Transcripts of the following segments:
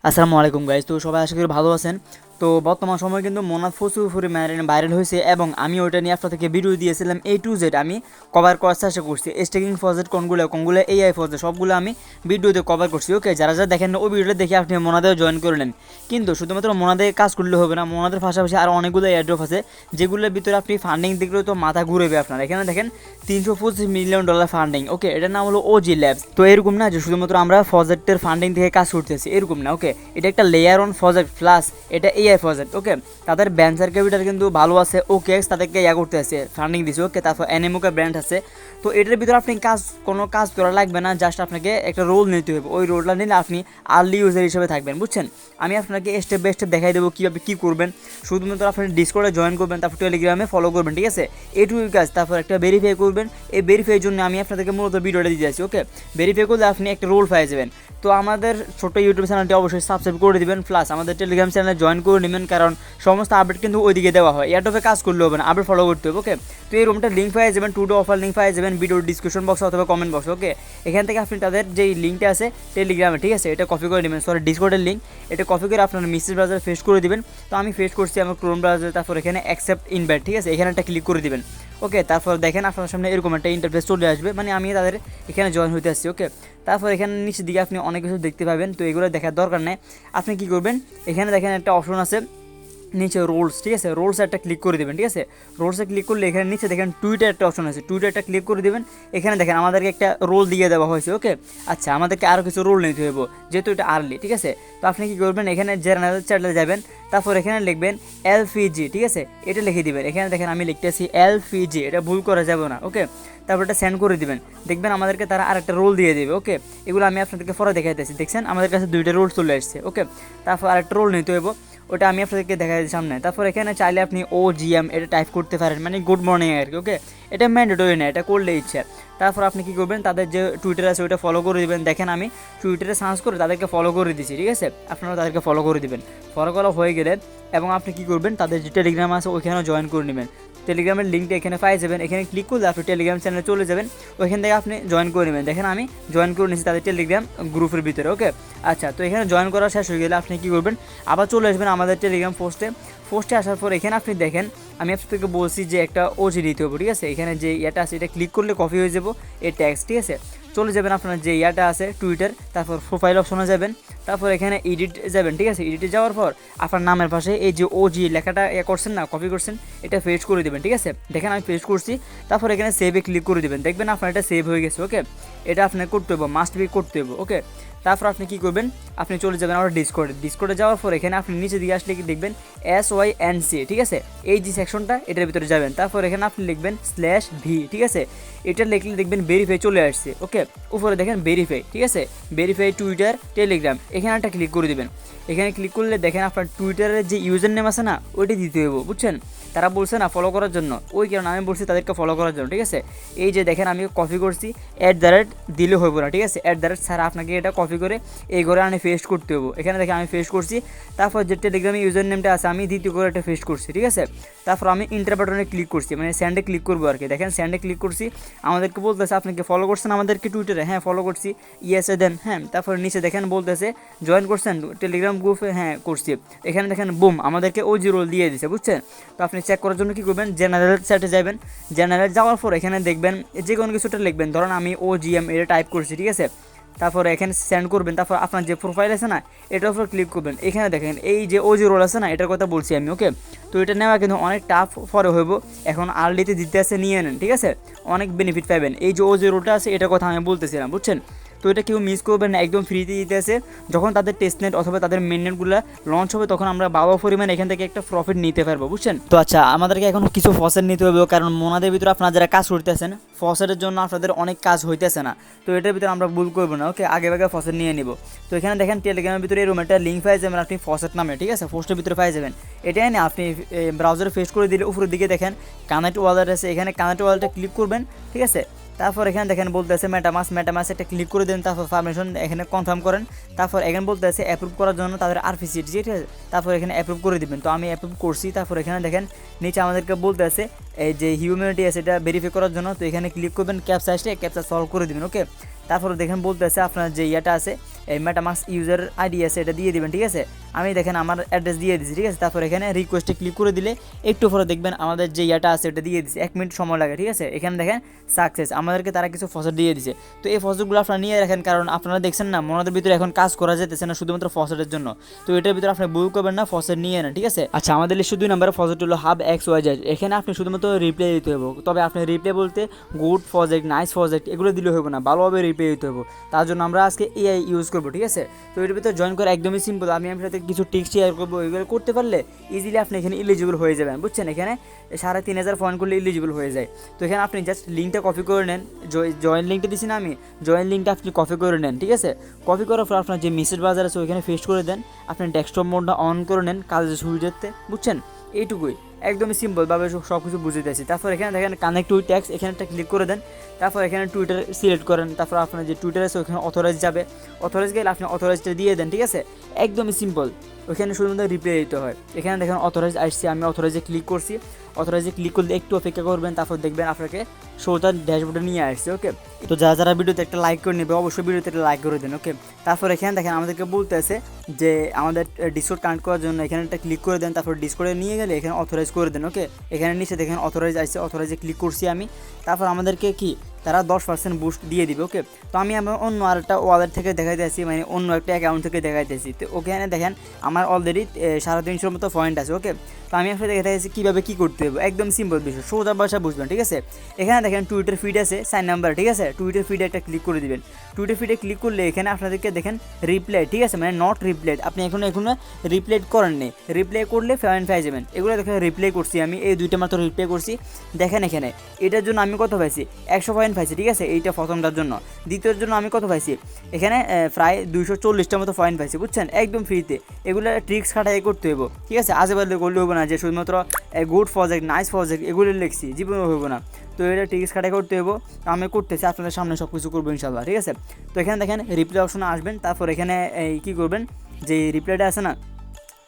আসসালামু আলাইকুম গাইজ। তো সবাই আশা করি ভালো আছেন। তো বর্তমান সময় কিন্তু মোনাফ প্রচুর পরিমাণে ভাইরাল হয়েছে এবং আমি ওইটা নিয়ে আপনাদেরকে ভিডিও দিয়েছিলাম A to Z আমি কভার করার চেষ্টা করছি। স্টেকিং প্রজেক্ট কোনগুলো AI প্রজেক্ট সবগুলো আমি ভিডিওতে কভার করছি। ওকে, যারা যারা দেখেন না ওই ভিডিওটা দেখে আপনি মোনাদেও জয়েন করে নেন। কিন্তু শুধুমাত্র মোনাদে কাজ করলে হবে না, মোনাদের পাশাপাশি আরও অনেকগুলো এয়ারড্রপ আছে যেগুলোর ভিতরে আপনি ফান্ডিং দেখলেও তো মাথা ঘুরবে আপনার। এখানে দেখেন $325 মিলিয়ন ফান্ডিং। ওকে, এটার নাম হলো OG ল্যাবস। তো এরকম না যে শুধুমাত্র আমরা প্রজেক্টের ফান্ডিং থেকে কাজ করতেছি, এরকম না। ওকে, এটা একটা লেয়ার অন প্রজেক্ট প্লাস এটা AI প্রজেক্ট। ওকে, তাদের ভেঞ্চার ক্যাপিটাল কিন্তু ভালো আছে। ওকে, তাদেরকে করতে আছে, ফান্ডিং দিছে। ওকে, তারপর এনএমওকে ব্র্যান্ড আছে। তো এটার ভিতরে আপনি কোনো কাজ করা লাগবে না, জাস্ট আপনাকে একটা রোল নিতে হবে। ওই রোলটা নিলে আপনি আর্লি ইউজার হিসেবে থাকবেন, বুঝছেন। আমি আপনাকে স্টেপ বাই স্টেপ দেখাই দেবো কীভাবে কী করবেন। শুধুমাত্র আপনি ডিসকর্ডে জয়েন করবেন, তারপর টেলিগ্রামে ফলো করবেন, ঠিক আছে। এটুকুই কাজ। তারপর একটা ভেরিফাই করবেন। এই ভেরিফাইয়ের জন্য আমি আপনাদেরকে মূলত ভিডিওটা দিতে যাচ্ছি। ওকে, ভেরিফাই করলে আপনি একটা রোল পেয়ে যাবেন। তো আমাদের ছোট্ট ইউটিউব চ্যানেলটি অবশ্যই সাবস্ক্রাইব করে দিবেন, প্লাস আমাদের টেলিগ্রাম চ্যানেলে জয়েন করে নেবেন, কারণ সমস্ত আপডেট কিন্তু ওইদিকে দেওয়া হয়। এয়ারটপে কাজ করলে হবে না, আপডেট ফলো করতে হবে। ওকে, তো এই রুমটা লিঙ্ক পেয়ে যাবেন, টুডে অফার লিঙ্ক পেয়ে যাবেন ভিডিওর ডিসক্রিপশন বক্সে অথবা কমেন্ট বক্সে। ওকে, এখান থেকে আপনি তাদের যেই লিঙ্কটা আছে টেলিগ্রামে, ঠিক আছে, এটা কপি করে নেবেন। সরি, ডিসকর্ডের লিঙ্ক, এটা কপি করে আপনার মেসেজ ব্রাউজারে ফেস করে দিবেন। তো আমি ফেস করছি আমার ক্রোম ব্রাউজারে। তারপর এখানে অ্যাকসেপ্ট ইনভাইট, ঠিক আছে, এখানে একটা ক্লিক করে দিবেন। ওকে, তারপর দেখেন আপনার সামনে এরকম একটা ইন্টারফেস চলে আসবে, মানে আমি তাদের এখানে জয়েন হতে আসছি। ওকে, তারপর এখানে নিচের দিকে আপনি অনেক কিছু দেখতে পাবেন। তো এগুলো দেখার দরকার নেই। আপনি কী করবেন, এখানে দেখেন একটা অপশন আছে নিচে রোলস, ঠিক আছে, রোলস একটা ক্লিক করে দেবেন। ঠিক আছে, রোলসে ক্লিক করলে এখানে নিচে দেখেন টুইটার একটা অপশন আছে, টুইটারটা ক্লিক করে দেবেন। এখানে দেখেন আমাদেরকে একটা রোল দিয়ে দেওয়া হয়েছে। ওকে, আচ্ছা, আমাদেরকে আরও কিছু রোল নিতে হবে যেহেতু এটা আর্লি, ঠিক আছে। তো আপনি কী করবেন, এখানে জেনারেল চ্যানেলে যাবেন, তারপর এখানে লিখবেন LPG, ঠিক আছে, এটা লিখে দিবেন। এখানে দেখেন আমি লিখতেছি LPG, এটা ভুল করা যাবে না। ওকে, তারপর এটা সেন্ড করে দিবেন। দেখবেন আমাদেরকে তারা আরেকটা রোল দিয়ে দেবে। ওকে, এগুলো আমি আপনাদেরকে পরে দেখাইতেছি। দেখছেন আমাদের কাছে দুইটা রোল চলে আসছে। ওকে, তারপর আরেকটা রোল নিতে হবে, ওটা আমি আপনাদেরকে দেখাই সামনে। তারপর এখানে চাইলে আপনি OGM এটা টাইপ করতে পারেন, মানে গুড মর্নিং আর কি। ওকে, এটা ম্যান্ডেটরি না, এটা করলে ইচ্ছা। তারপর আপনি কী করবেন, তাদের যে টুইটার আছে ওইটা ফলো করে দেবেন। দেখেন আমি টুইটারে সার্চ করে তাদেরকে ফলো করে দিয়েছি, ঠিক আছে। আপনারা তাদেরকে ফলো করে দেবেন। ফলো করা হয়ে গেলে এবং আপনি কী করবেন, তাদের যে টেলিগ্রাম আছে ওইখানেও জয়েন করে নেবেন। টেলিগ্রামের লিঙ্কটা এখানে পাই যাবেন। এখানে ক্লিক করলে আপনি টেলিগ্রাম চ্যানেলে চলে যাবেন, ওইখান থেকে আপনি জয়েন করে নেবেন। দেখেন আমি জয়েন করে নিয়েছি তাদের টেলিগ্রাম গ্রুপের ভিতরে। ওকে, আচ্ছা, তো এখানে জয়েন করা শেষ হয়ে গেলে আপনি কী করবেন, আবার চলে আসবেন আমাদের টেলিগ্রাম পোস্টে আসার পর এখানে আপনি দেখেন আমি আপনাদেরকে বলছি যে একটা OG দিতে হবে, ঠিক আছে। এখানে যে এটা আছে এটা ক্লিক করলে কপি হয়ে যাব এই ট্যাক্স, ঠিক আছে। চলে যাবেন আপনার যে আছে টুইটার, তারপর প্রোফাইল অপশনে যাবেন, তারপর এখানে এডিট যাবেন, ঠিক আছে। এডিটে যাওয়ার পর আপনার নামের পাশে এই যে OG লেখাটা করছেন না, কপি করছেন, এটা পেস্ট করে দেবেন, ঠিক আছে। দেখেন আমি পেস্ট করছি। তারপর এখানে সেভে ক্লিক করে দেবেন, দেখবেন আপনার এটা সেভ হয়ে গেছে। ওকে, এটা আপনার করতে হবে, মাস্ট বি করতে হবে। ওকে, তারপর আপনি কী করবেন, আপনি চলে যাবেন আমার ডিসকর্ডে যাওয়ার পর এখানে আপনি নিচে দিকে আসলে কি দেখবেন SYNC, ঠিক আছে, এই যে সেকশনটা এটার ভিতরে যাবেন। তারপর এখানে আপনি লিখবেন /V, ঠিক আছে, এটা লিখলে দেখবেন ভেরিফাই চলে আসছে। ওকে, উপরে দেখেন ভেরিফাই, ঠিক আছে, ভেরিফাই টুইটার টেলিগ্রাম, এখানে একটা ক্লিক করে দেবেন। এখানে ক্লিক করলে দেখেন আপনার টুইটারের যে ইউজার নেম আছে না ওইটি দিতে হবে, বুঝছেন। তারা বলছে না ফলো করার জন্য, ওই কারণে আমি বলছি তাদেরকে ফলো করার জন্য, ঠিক আছে। এই যে দেখেন আমি কপি করছি, দিলে হইব না, ঠিক আছে। ছাড়া আপনাকে এটা কপি করে এই ঘরে আমি পেস্ট করতে হবো। এখানে দেখেন আমি পেস্ট করছি। তারপর যে টেলিগ্রামে ইউজার নেমটা আছে আমি দ্বিতীয় করে একটা পেস্ট করছি, ঠিক আছে। তারপর আমি ইন্টার বাটনে ক্লিক করছি, মানে স্যান্ডে ক্লিক করবো আর কি। দেখেন স্যান্ডে ক্লিক করছি, আমাদেরকে বলতেছে আপনাকে ফলো করছেন আমাদেরকে টুইটারে, হ্যাঁ ফলো করছি, ইয়েসে দেন, হ্যাঁ। তারপর নিচে দেখেন বলতেছে জয়েন করছেন টেলিগ্রাম গ্রুপে, হ্যাঁ করছি। এখানে দেখেন বুম আমাদেরকে OG রোল দিয়ে দিছে, বুঝছেন। তো আপনি চেক করার জন্য কী করবেন, জেনারেল চ্যাটে যাবেন। জেনারেল যাওয়ার পর এখানে দেখবেন যে কোনো কিছুটা লিখবেন, ধরুন আমি OGM এটা টাইপ করছি, ঠিক আছে। তারপর এখানে সেন্ড করবেন। তারপর আপনার যে প্রোফাইল আছে না এটার উপর ক্লিক করবেন। এখানে দেখেন এই যে OG রোল আছে না এটার কথা বলছি আমি। ওকে, তো এটা নেওয়া কিন্তু অনেক টাফ পরে হইব, এখন আর্লিতে দিতে আছে, নিয়ে নেন, ঠিক আছে, অনেক বেনিফিট পাবেন। এই যে OG রোলটা আছে এটার কথা আমি বলতেছিলাম, বুঝছেন। তো এটা কেউ মিস করবেন না, একদম ফ্রিতে দিতে আছে। যখন তাদের টেস্টনেট অথবা তাদের মেননেটগুলো লঞ্চ হবে তখন আমরা বাবা পরিমাণ এখান থেকে একটা প্রফিট নিতে পারবো, বুঝছেন। তো আচ্ছা, আমাদেরকে এখন কিছু ফসেট নিতে হবে, কারণ মোনাদের ভিতরে আপনারা যারা কাজ করতেছেন ফসেটের জন্য আপনাদের অনেক কাজ হইতেছে না। তো এটার ভিতরে আমরা ভুল করবো না। ওকে, আগে ফসেট নিয়ে নিব। তো এখানে দেখেন টেলিগ্রামের ভিতরে এরকম একটা লিঙ্ক পাই যাবেন আপনি ফসেট নামে, ঠিক আছে, পোস্টের ভিতরে পাই যাবেন। এটাই না আপনি ব্রাউজারে ফেস করে দিলে উপরের দিকে দেখেন কানেক্ট ওয়ালেট আছে, এখানে কানেক্ট ওয়ালেটে ক্লিক করবেন, ঠিক আছে। তারপর এখানে দেখেন বলতেছে মেটামাস একটা ক্লিক করে দেন। তারপর পারমিশন এখানে কনফার্ম করেন। তারপর এখানে বলতেছে অ্যাপ্রুভ করার জন্য তাদের RPC, ঠিক আছে। তারপর এখানে অ্যাপ্রুভ করে দিবেন। তো আমি অ্যাপ্রুভ করছি। তারপর এখানে দেখেন নিচে আমাদেরকে বলতেছে এই যে হিউম্যানিটি আছে এটা ভেরিফাই করার জন্য। তো এখানে ক্লিক করবেন, ক্যাপচা সলভ করে দিবেন। ওকে, তারপর দেখেন বলতেছে আপনার যে আছে এই মেটামাস্ক ইউজার আইডি আছে এটা দিয়ে দিবেন, ঠিক আছে। আমি দেখেন আমার অ্যাড্রেস দিয়ে দিচ্ছি, ঠিক আছে। তারপর এখানে রিকোয়েস্টে ক্লিক করে দিলে একটু পরে দেখবেন আমাদের যে ইয়াটা আছে এটা দিয়ে দিচ্ছে, 1 মিনিট সময় লাগে, ঠিক আছে। এখানে দেখেন সাকসেস, আমাদেরকে তারা কিছু ফসল দিয়ে দিছে। তো এই ফসলগুলো আপনারা নিয়ে রাখেন, কারণ আপনারা দেখছেন না মনাদের ভিতরে এখন কাজ করা যেতেছে না শুধুমাত্র ফসলের জন্য। তো এটার ভিতরে আপনি বই করবেন না, ফসল নিয়ে নেন, ঠিক আছে। আচ্ছা, আমাদের লিস্টে 2 নম্বরের ফসলটি হলো হাব XYZ। এখানে আপনি শুধুমাত্র রিপ্লাই দিতে হবে, তবে আপনি রিপ্লাই বলতে গুড প্রজেক্ট, নাইস প্রজেক্ট এগুলো দিলে হবে না, ভালোভাবে রিপ্লাই দিতে হবে। তার জন্য আমরা আজকে AI ইউজ করবো, ঠিক আছে। তো এটার ভিতরে জয়েন করা একদমই সিম্পল। আমি আপনার সাথে কিছু টিক্স শেয়ার করবো, এগুলো করতে পারলে ইজিলি আপনি এখানে এলিজিবল হয়ে যাবেন, বুঝছেন। এখানে 3500 পয়েন্ট করলে এলিজিবল হয়ে যায়। তো এখানে আপনি জাস্ট লিঙ্কটা কপি করে নেন, জয়েন লিঙ্কটা দিচ্ছি না আমি, জয়েন লিঙ্কটা আপনি কপি করে নেন, ঠিক আছে। কপি করার পর আপনার যে মেসেজ বাজার আছে ওইখানে পেস্ট করে দেন, আপনি ডেস্কটপ মোডটা অন করে নেন কাজের সুবিধার্থে, বুঝছেন। এইটুকুই, একদমই সিম্পলভাবে সব কিছু বুঝে দিয়েছি। তারপর এখানে দেখেন কানেক্ট উইথ ট্যাক্স, এখানে একটা ক্লিক করে দেন। তারপর এখানে টুইটার সিলেক্ট করেন, তারপর আপনার যে টুইটার আছে ওখানে অথরাইজ যাবে, অথরাইজ গেলে আপনি অথরাইজটা দিয়ে দেন, ঠিক আছে। একদমই সিম্পল, ওইখানে শুধুমাত্র রিপ্লাই দিতে হয়। এখানে দেখেন অথরাইজ আসছে, আমি অথরাইজে ক্লিক করছি। অথরাইজে ক্লিক করলে একটু অপেক্ষা করবেন, তারপর দেখবেন আপনাকে শোটার ড্যাশবোর্ডে নিয়ে আসছে, ওকে। তো যারা ভিডিওতে একটা লাইক করে নেবে অবশ্যই ভিডিওতে একটা লাইক করে দেন, ওকে। তারপর এখানে দেখেন আমাদেরকে বলতে আছে যে আমাদের ডিসকর্ড কানেক্ট করার জন্য এখানে একটা ক্লিক করে দেন, তারপর ডিসকর্ডে নিয়ে গেলে এখানে অথরাইজ করে দেন, ওকে। এখানে নিচে দেখেন অথরাইজ আসছে, অথরাইজে ক্লিক করছি আমি। তারপর আমাদেরকে কি তারা 10% বুস্ট দিয়ে দিবে, ওকে। তো আমি আমার অন্য আরেকটা ওয়ালেট থেকে দেখাইতেছি, মানে অন্য একটা অ্যাকাউন্ট থেকে দেখাইতেছি। তো ওখানে দেখেন আমার অলরেডি 350 মতো পয়েন্ট আছে, ওকে। তো আমি আপনাদের দেখাইতেছি কীভাবে কী করতে হবে, একদম সিম্পল বিষয়, সোজা ভাষা বুঝবেন, ঠিক আছে। এখানে দেখেন টুইটার ফিড আছে 4 নাম্বার, ঠিক আছে। টুইটার ফিডে একটা ক্লিক করে দিবেন। টুইটার ফিডে ক্লিক করলে এখানে আপনাদেরকে দেখেন রিপ্লাই, ঠিক আছে, মানে নট রিপ্লাইড, আপনি এখনো রিপ্লাই করেননি। রিপ্লাই করলে পয়েন্ট পেয়ে যাবেন। এগুলো দেখেন রিপ্লাই করছি আমি, এই 2টা মাত্র রিপ্লাই করছি। দেখেন এখানে এটার জন্য আমি কত পাইছি, 100 পয়েন্ট পাইছি, ঠিক আছে। এইটা প্রথমটার জন্য। দ্বিতীয়র জন্য আমি কত পাইছি, এখানে প্রায় 240টার মতো পয়েন্ট পাইছি, বুঝছেন, একদম ফ্রিতে। এগুলো ট্রিক্স খাটাই করতে হইব, ঠিক আছে। আজেবাজে করলে হবো না যে শুধুমাত্র গুড প্রজেক্ট, নাইস প্রজেক্ট এগুলো লিখছি, জীবনে হইব না। তো এটা ট্রিক্স খাটাই করতে হইব, আমি করতেছি, আপনাদের সামনে সব কিছু করবো ইনশাল্লাহ, ঠিক আছে। তো এখানে দেখেন রিপ্লাই অপশনে আসবেন, তারপর এখানে এই কী করবেন, যে রিপ্লাইটা আছে না,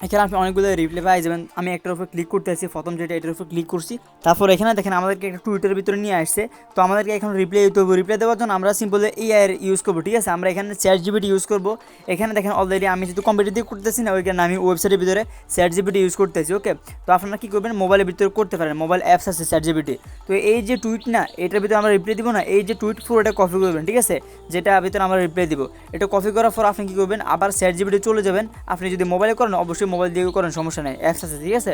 এখানে আপনি অনেকগুলো রিপ্লাই পাই যাবেন। আমি একটার উপর ক্লিক করতে আসছি, প্রথম যেটা এটার উপর ক্লিক করছি। তারপর এখানে দেখেন আমাদেরকে একটা টুইটারের ভিতরে নিয়ে আসছে। তো আমাদেরকে এখন রিপ্লাই দিতে হবে। রিপ্লাই দেওয়ার জন্য আমরা সিম্পল AI ইউজ করবো, ঠিক আছে। আমরা এখানে ChatGPT ইউজ করবো। এখানে দেখেন অলরেডি আমি যেহেতু কম্পিউটার দিয়ে করতেছি না, ওইখানে আমি ওয়েবসাইটের ভিতরে ChatGPT ইউজ করতেছি, ওকে। তো আপনারা কী করবেন, মোবাইলের ভিতরে করতে পারেন, মোবাইল অ্যাপস আছে ChatGPT। তো এই যে টুইট না, এটার ভিতরে আমরা রিপ্লাই দিব না, এই যে টুইট পুরোটা কপি করবেন, ঠিক আছে, যেটা ভিতরে আমরা রিপ্লাই দিব। এটা কপি করার পর আপনি কী করবেন, আবার ChatGPT চলে যাবেন। আপনি যদি মোবাইলে করেন অবশ্যই মোবাইল দিয়ে করেন, সমস্যা নেই, অ্যাপস আছে, ঠিক আছে।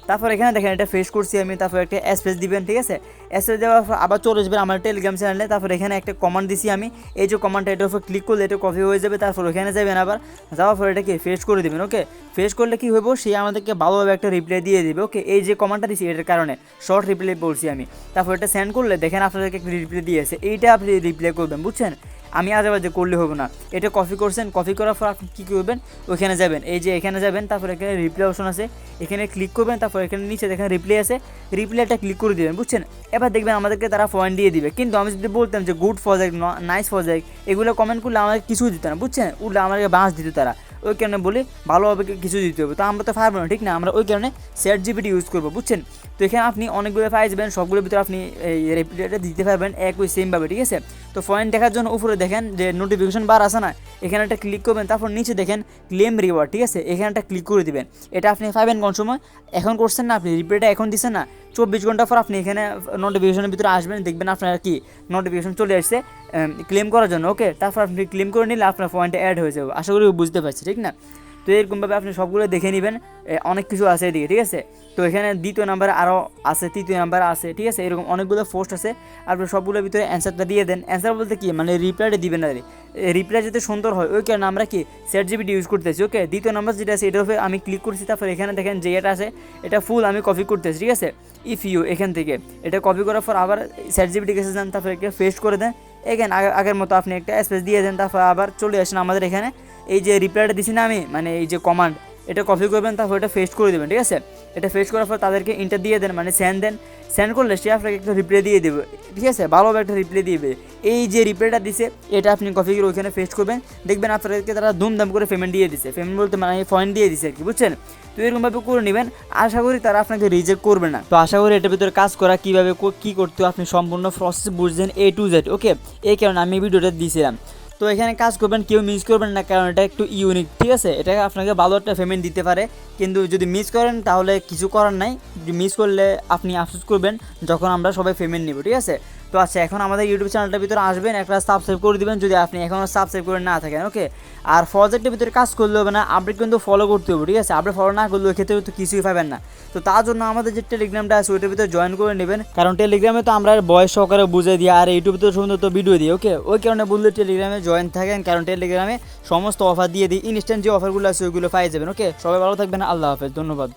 তারপর এখানে দেখেন এটা ফেস করছি আমি, তারপর একটা স্পেস দিবেন, ঠিক আছে। স্পেস দেওয়ার পর আবার চলে যাবেন আমার টেলিগ্রাম চ্যানেলে। তারপর এখানে একটা কমান্ড দিছি আমি, এই যে কমান্ডটা এটার উপর ক্লিক করলে এটা কপি হয়ে যাবে। তারপর ওখানে যাবেন, আবার যাওয়ার পর এটাকে ফেস করে দেবেন, ওকে। ফেস করলে কী হইব, সে আমাদেরকে ভালোভাবে একটা রিপ্লাই দিয়ে দেবে, ওকে। এই যে কমান্ডটা দিছি এটার কারণে শর্ট রিপ্লাই বলছি আমি। তারপর এটা সেন্ড করলে দেখেন আপনাদেরকে একটা রিপ্লাই দিয়েছে, এইটা আপনি রিপ্লাই করবেন, বুঝছেন। আমি আজেবাজে করলে হবে না। এটা কপি করছেন, কপি করার পর আপনি কী করবেন, ওইখানে যাবেন, এই যে এখানে যাবেন, তারপর এখানে রিপ্লাই অপশন আছে, এখানে ক্লিক করবেন। তারপর এখানে নিচে দেখেন রিপ্লাই আছে, রিপ্লাইটা ক্লিক করে দেবেন, বুঝছেন। এবার দেখবেন আমাদেরকে তারা পয়েন্ট দিয়ে দিবে। কিন্তু আমি যদি বলতাম যে গুড প্রজেক্ট, নাইস প্রজেক্ট এগুলো কমেন্ট করলে আমাকে কিছুই দিত না, বুঝছেন, উল্লে আমাদেরকে বাঁশ দিত তারা। ওই কারণে বলি ভালোভাবে কিছু দিতে হবে। তো আমরা তো পারবো না, ঠিক না, আমরা ওই কারণে ChatGPT ইউজ করবো, বুঝছেন। তো এখানে আপনি অনেকগুলো পাই যাবেন, সবগুলোর ভিতরে আপনি এই রিপ্লাইটা দিতে পারবেন একই সেমভাবে, ঠিক আছে। তো পয়েন্ট দেখার জন্য উপরে দেখেন যে নোটিফিকেশন বার আছে না, এখানে একটা ক্লিক করবেন। তারপর নিচে দেখেন ক্লেম রিওয়ার্ড, ঠিক আছে, এখানে একটা ক্লিক করে দিবেন। এটা আপনি পাবেন কোন সময়, এখন করছেন না আপনি, রিপ্লাইটা এখন দিচ্ছেন না, 24 ঘন্টা পর আপনি এখানে নোটিফিকেশনের ভিতরে আসবেন, দেখবেন আপনার কি নোটিফিকেশন চলে আসছে ক্লেম করার জন্য, ওকে। তারপর আপনি ক্লেম করে নিলে আপনার পয়েন্টে অ্যাড হয়ে যাবে। আশা করি বুঝতে পারছি, ঠিক না। তো এরকমভাবে আপনি সবগুলো দেখে নেবেন, অনেক কিছু আছে এদিকে, ঠিক আছে। তো এখানে 2য় নাম্বারে আরও আছে, 3য় নাম্বারে আছে, ঠিক আছে। এরকম অনেকগুলো পোস্ট আছে, আপনি সবগুলোর ভিতরে অ্যান্সারটা দিয়ে দেন। অ্যান্সার বলতে কি, মানে রিপ্লাইটা দিবেন না, রিপ্লাই যাতে সুন্দর হয় ওই কারণে আমরা কি ChatGPT ইউজ করতেছি, ওকে। 2য় নাম্বার যেটা আছে এটার উপরে আমি ক্লিক করছি। তারপর এখানে দেখেন যে এটা আছে এটা ফুল আমি কপি করতেছি, ঠিক আছে। ইফ ইউ এখান থেকে এটা কপি করার পর আবার ChatGPT কাছে যান, তারপর একে পেস্ট করে দেন। এখানে আগের মতো আপনি একটা স্পেস দিয়ে দেন। তারপর আবার চলে আসেন আমাদের এখানে, এই যে রিপ্লাইটা দিছি না আমি, মানে এই যে কমান্ড, এটা কপি করবেন, তারপর এটা পেস্ট করে দেবেন, ঠিক আছে। এটা পেস্ট করার পর তাদেরকে ইন্টার দিয়ে দেন, মানে সেন্ড দেন। সেন্ড করলে সে আপনাকে একটা রিপ্লাই দিয়ে দেবে, ঠিক আছে, ভালোভাবে একটা রিপ্লাই দিবে। এই যে রিপ্লাইটা দিছে এটা আপনি কপি করে ওইখানে পেস্ট করবেন, দেখবেন আপনাদেরকে তারা ধুমধাম করে পেমেন্ট দিয়ে দিছে। পেমেন্ট বলতে মানে পয়েন্ট দিয়ে দিছে আর কি, বুঝছেন। তো এরকমভাবে করে নেবেন, আশা করি তারা আপনাকে রিজেক্ট করবে না। তো আশা করি এটার ভিতরে কাজ করা কীভাবে কী করতে আপনি সম্পূর্ণ প্রসেস বুঝছেন A to Z, ওকে। এই কারণে আমি ভিডিওটা দিয়েছিলাম। তো এখানে কাজ করবেন, কেউ মিস করবেন না, কারণ এটা একটু ইউনিক, ঠিক আছে। এটা আপনাকে ভালো একটা পেমেন্ট দিতে পারে, কিন্তু যদি মিস করেন তাহলে কিছু করার নাই। যদি মিস করলে আপনি আফসোস করবেন যখন আমরা সবাই পেমেন্ট নিব, ঠিক আছে। তো আচ্ছা, এখন আমাদের ইউটিউব চ্যানেলটার ভিতরে আসবেন, একটা সাবস্ক্রাইব করে দিবেন যদি আপনি এখনও সাবস্ক্রাইব করে না থাকেন, ওকে। আর প্রজেক্টের ভিতরে কাজ করলে হবে না, আপডেট কিন্তু ফলো করতে হবে, ঠিক আছে। আপডেট ফলো না করলে ওই ক্ষেত্রে তো কিছুই পাবেন না। তো তার জন্য আমাদের যে টেলিগ্রামটা আছে ওইটার ভিতরে জয়েন করে নেবেন, কারণ টেলিগ্রামে তো আমরা বয়স সহকারে বুঝে দিই, আর ইউটিউবে তো সুন্দর তো ভিডিও দিই, ওকে। ওই কারণে বললে টেলিগ্রামে জয়েন থাকেন, কারণ টেলিগ্রামে সমস্ত অফার দিয়ে দিই, ইনস্ট্যান্ট যে অফারগুলো আছে ওইগুলো পাই যাবেন, ওকে। সবাই ভালো থাকবেন, আল্লাহ হাফেজ, ধন্যবাদ।